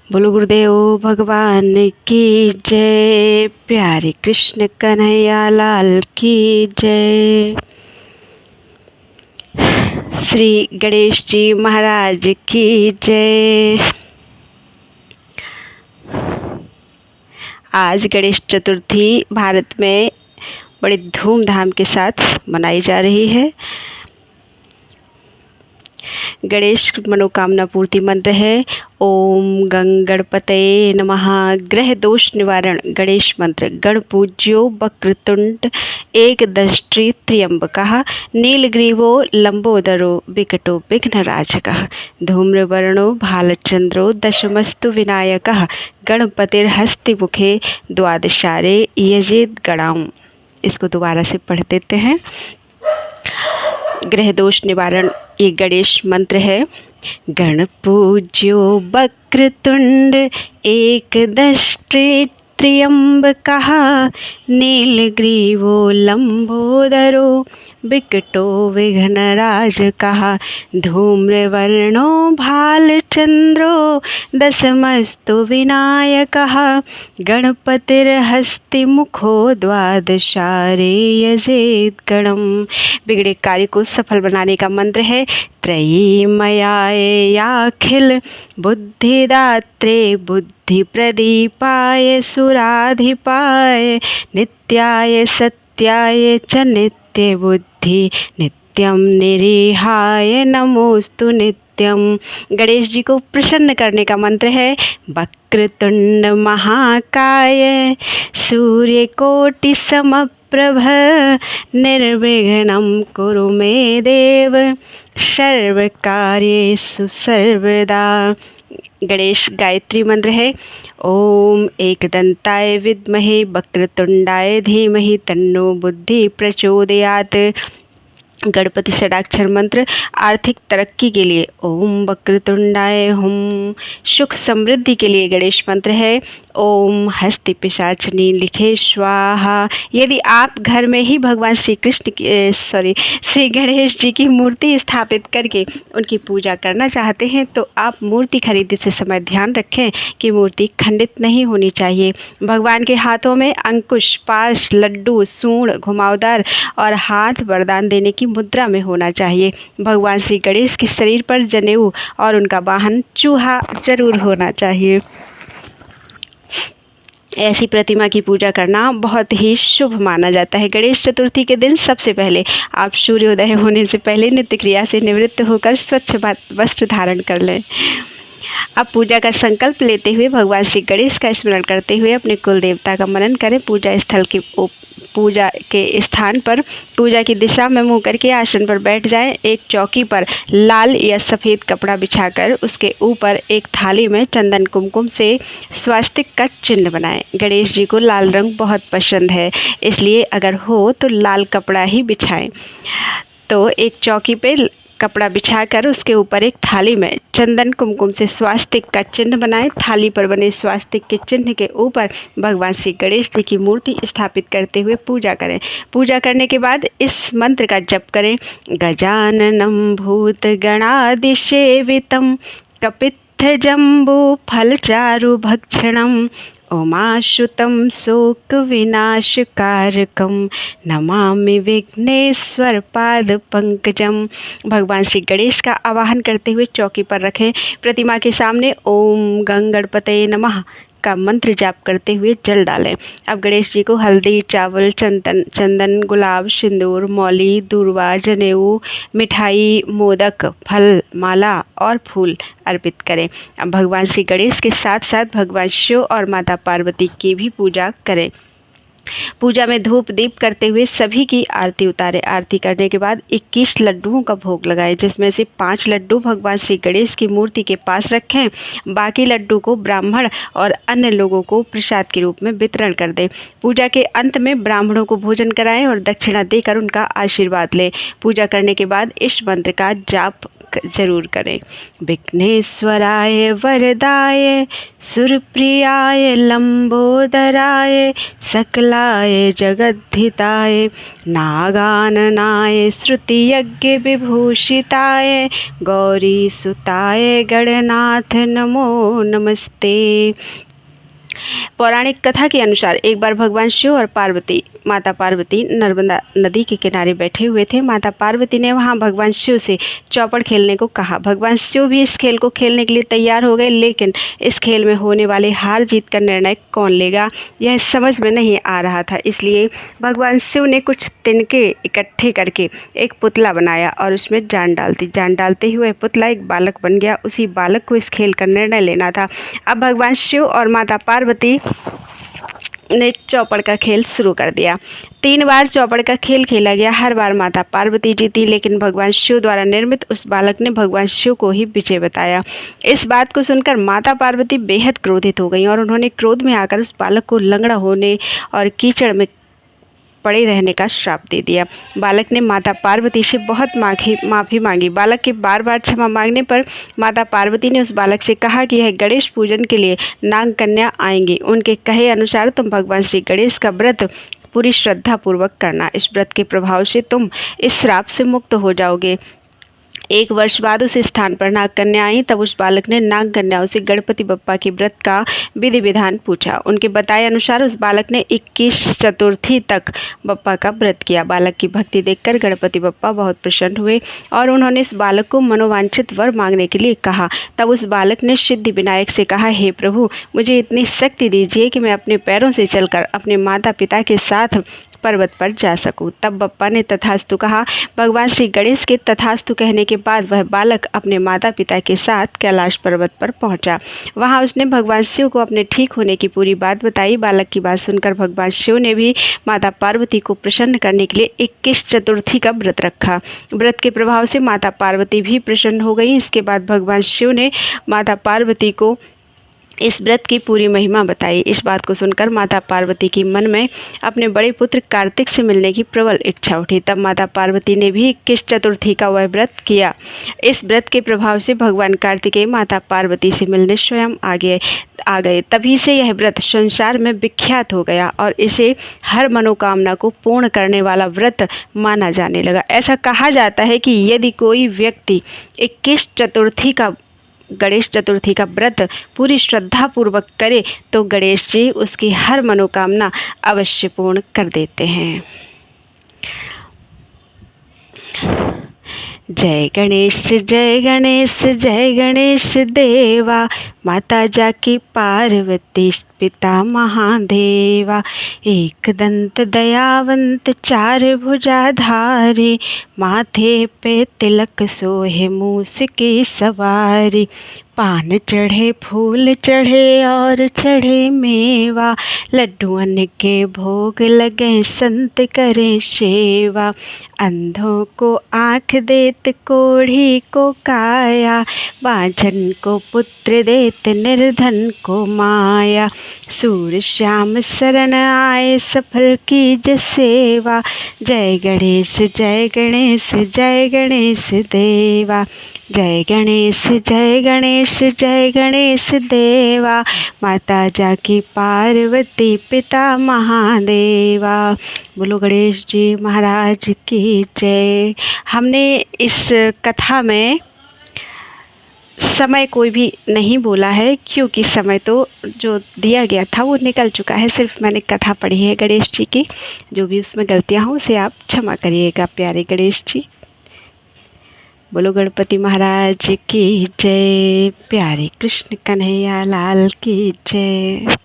बोलो गुरुदेव भगवान की जय। प्यारे कृष्ण कन्हैया लाल की जय। श्री गणेश जी महाराज की जय। आज गणेश चतुर्थी भारत में बड़े धूमधाम के साथ मनाई जा रही है। गणेश मनोकामना पूर्ति मंत्र है ओम गंग गणपतये नमः। ग्रह दोष निवारण गणेश मंत्र। गण पूज्यो वक्रतुंड एकदंष्ट्री त्र्यंबकः नीलग्रीवो लंबोदरो विकटो विघ्नराजकः धूम्रवर्णो भालचंद्रो दशमस्तु विनायकः गणपतिर्हस्तिमुखे द्वादशारे यजेत गणाम। इसको दोबारा से पढ़ देते हैं। ग्रह दोष निवारण ये गणेश मंत्र है। गण पूज्यो वक्रतुंड एकदंष्ट्री त्र्यंबकः नीलग्रीवो लंबोदरो विकटो विघ्नराजकः धूम्रवर्णो भालचंद्रो दशमस्तु विनायकः गणपतिर्हस्तिमुखो द्वादशारे यजेत गणम। बिगड़े कार्य को सफल बनाने का मंत्र है त्रयीमयायाखिल बुद्धिदात्रे बुद्धि प्रदीपाय सुराधिपाय नित्याय सत्याय च नित्य बुद्धि नित्यम निरीहाय नमोस्तु नित्यम। गणेश जी को प्रसन्न करने का मंत्र है वक्रतुंड महाकाय सूर्यकोटि समप्रभ निर्विघ्नं कुरु मे देव सर्वकार्येषु सर्वदा। गणेश गायत्री मंत्र है ओम एकदंताय विद्महे वक्रतुंडाय धीमहि तन्नो बुद्धि प्रचोदयात्। गणपति षडाक्षर मंत्र आर्थिक तरक्की के लिए ओम वक्रतुंडाय हुम। सुख समृद्धि के लिए गणेश मंत्र है ओम हस्ति पिशाचनी लिखे स्वाहा। यदि आप घर में ही भगवान श्री गणेश जी की मूर्ति स्थापित करके उनकी पूजा करना चाहते हैं तो आप मूर्ति खरीदते समय ध्यान रखें कि मूर्ति खंडित नहीं होनी चाहिए। भगवान के हाथों में अंकुश पाश लड्डू सूंड घुमावदार और हाथ वरदान देने की मुद्रा में होना चाहिए। भगवान श्री गणेश के शरीर पर जनेऊ और उनका वाहन चूहा जरूर होना चाहिए। ऐसी प्रतिमा की पूजा करना बहुत ही शुभ माना जाता है। गणेश चतुर्थी के दिन सबसे पहले आप सूर्योदय होने से पहले नित्य क्रिया से निवृत्त होकर स्वच्छ वस्त्र धारण कर लें। अब पूजा का संकल्प लेते हुए भगवान श्री गणेश का स्मरण करते हुए अपने कुल देवता का मनन करें। पूजा के स्थान पर पूजा की दिशा में मुंह करके आसन पर बैठ जाएं। एक चौकी पर लाल या सफ़ेद कपड़ा बिछाकर उसके ऊपर एक थाली में चंदन कुमकुम से स्वास्तिक का चिन्ह बनाएं। गणेश जी को लाल रंग बहुत पसंद है, इसलिए अगर हो तो लाल कपड़ा ही बिछाएं। तो एक चौकी पे कपड़ा बिछाकर उसके ऊपर एक थाली में चंदन कुमकुम से स्वास्तिक का चिन्ह बनाएं। थाली पर बने स्वास्तिक के चिन्ह के ऊपर भगवान श्री गणेश जी की मूर्ति स्थापित करते हुए पूजा करें। पूजा करने के बाद इस मंत्र का जप करें गजाननं भूत गणादिसेवितं कपित्थजम्बू फलचारु भक्षणं उमाश्रुतं शोक विनाशकारकं नमामि विघ्नेश्वर पाद पंकजम। भगवान श्री गणेश का आवाहन करते हुए चौकी पर रखें। प्रतिमा के सामने ओम गंग गणपतये नमः का मंत्र जाप करते हुए जल डालें। अब गणेश जी को हल्दी चावल चंदन गुलाब सिंदूर मौली दूर्वा जनेऊ मिठाई मोदक फल माला और फूल अर्पित करें। अब भगवान श्री गणेश के साथ साथ भगवान शिव और माता पार्वती की भी पूजा करें। पूजा में धूप दीप करते हुए सभी की आरती उतारें। आरती करने के बाद 21 लड्डुओं का भोग लगाएं, जिसमें से 5 लड्डू भगवान श्री गणेश की मूर्ति के पास रखें। बाकी लड्डू को ब्राह्मण और अन्य लोगों को प्रसाद के रूप में वितरण कर दें। पूजा के अंत में ब्राह्मणों को भोजन कराएं और दक्षिणा देकर उनका आशीर्वाद लें। पूजा करने के बाद इस मंत्र का जाप जरूर करें। विघ्नेश्वराय वरदाय सुरप्रियाय लंबोदराय सकलाय जगद्धिताय नागाननाय श्रुतियज्ञ विभूषिताय गौरीसुताय गणनाथ नमो नमस्ते। पौराणिक कथा के अनुसार एक बार भगवान शिव और पार्वती माता पार्वती नर्मदा नदी के किनारे बैठे हुए थे। माता पार्वती ने वहां भगवान शिव से चौपड़ खेलने को कहा। भगवान शिव भी इस खेल को खेलने के लिए तैयार हो गए, लेकिन इस खेल में होने वाले हार जीत का निर्णय कौन लेगा यह समझ में नहीं आ रहा था। इसलिए भगवान शिव ने कुछ तिनके इकट्ठे करके एक पुतला बनाया और उसमें जान डाल दी। जान डालते ही वह पुतला एक बालक बन गया। उसी बालक को इस खेल का निर्णय लेना था। अब भगवान शिव और माता पार्वती ने चौपड़ का खेल शुरू कर दिया। 3 बार चौपड़ का खेल खेला गया। हर बार माता पार्वती जीती, लेकिन भगवान शिव द्वारा निर्मित उस बालक ने भगवान शिव को ही विजय बताया। इस बात को सुनकर माता पार्वती बेहद क्रोधित हो गईं और उन्होंने क्रोध में आकर उस बालक को लंगड़ा होने और कीचड़ में पड़े रहने का श्राप दे दिया। बालक ने माता पार्वती से बहुत माफ़ी मांगी। बालक के बार बार क्षमा मांगने पर माता पार्वती ने उस बालक से कहा कि यह गणेश पूजन के लिए नाग कन्या आएंगी। उनके कहे अनुसार तुम भगवान श्री गणेश का व्रत पूरी श्रद्धा पूर्वक करना। इस व्रत के प्रभाव से तुम इस श्राप से मुक्त हो जाओगे। 1 वर्ष बाद उस स्थान पर नाग कन्या आई। तब उस बालक ने नाग कन्याओं से गणपति बप्पा के व्रत का विधि विधान पूछा। उनके बताए अनुसार उस बालक ने 21 चतुर्थी तक बप्पा का व्रत किया। बालक की भक्ति देखकर गणपति बप्पा बहुत प्रसन्न हुए और उन्होंने इस बालक को मनोवांछित वर मांगने के लिए कहा। तब उस बालक ने सिद्धि विनायक से कहा, हे प्रभु, मुझे इतनी शक्ति दीजिए कि मैं अपने पैरों से चलकर अपने माता पिता के साथ पर्वत पर जा सकूं। तब बप्पा ने तथास्तु कहा। भगवान श्री गणेश के तथास्तु कहने के बाद वह बालक अपने माता पिता के साथ कैलाश पर्वत पर पहुंचा। वहां उसने भगवान शिव को अपने ठीक होने की पूरी बात बताई। बालक की बात सुनकर भगवान शिव ने भी माता पार्वती को प्रसन्न करने के लिए 21 चतुर्थी का व्रत रखा। व्रत के प्रभाव से माता पार्वती भी प्रसन्न हो गई। इसके बाद भगवान शिव ने माता पार्वती को इस व्रत की पूरी महिमा बताई। इस बात को सुनकर माता पार्वती की मन में अपने बड़े पुत्र कार्तिक से मिलने की प्रबल इच्छा उठी। तब माता पार्वती ने भी 21 चतुर्थी का वह व्रत किया। इस व्रत के प्रभाव से भगवान कार्तिकेय माता पार्वती से मिलने स्वयं आ गए। तभी से यह व्रत संसार में विख्यात हो गया और इसे हर मनोकामना को पूर्ण करने वाला व्रत माना जाने लगा। ऐसा कहा जाता है कि यदि कोई व्यक्ति 21 चतुर्थी का गणेश चतुर्थी का व्रत पूरी श्रद्धा पूर्वक करे तो गणेश जी उसकी हर मनोकामना अवश्य पूर्ण कर देते हैं। जय गणेश जय गणेश जय गणेश देवा, माता जाकी पार्वती पिता महादेवा। एक दंत दयावंत चार भुजाधारी, माथे पे तिलक सोहे मूस की सवारी। पान चढ़े फूल चढ़े और चढ़े मेवा, लड्डुअन के भोग लगे संत करें सेवा। अंधों को आँख देत कोढ़ी को काया, बांझन को पुत्र देत निर्धन को माया। सूर श्याम शरण आए सफल कीज सेवा, जय गणेश जय गणेश जय गणेश देवा। जय गणेश जय गणेश जय गणेश देवा, माता जाकी पार्वती पिता महादेवा। बोलो गणेश जी महाराज की जय। हमने इस कथा में समय कोई भी नहीं बोला है, क्योंकि समय तो जो दिया गया था वो निकल चुका है। सिर्फ मैंने कथा पढ़ी है गणेश जी की। जो भी उसमें गलतियाँ हों उसे आप क्षमा करिएगा प्यारे गणेश जी। बोलो गणपति महाराज की जय, प्यारे कृष्ण कन्हैया लाल की जय।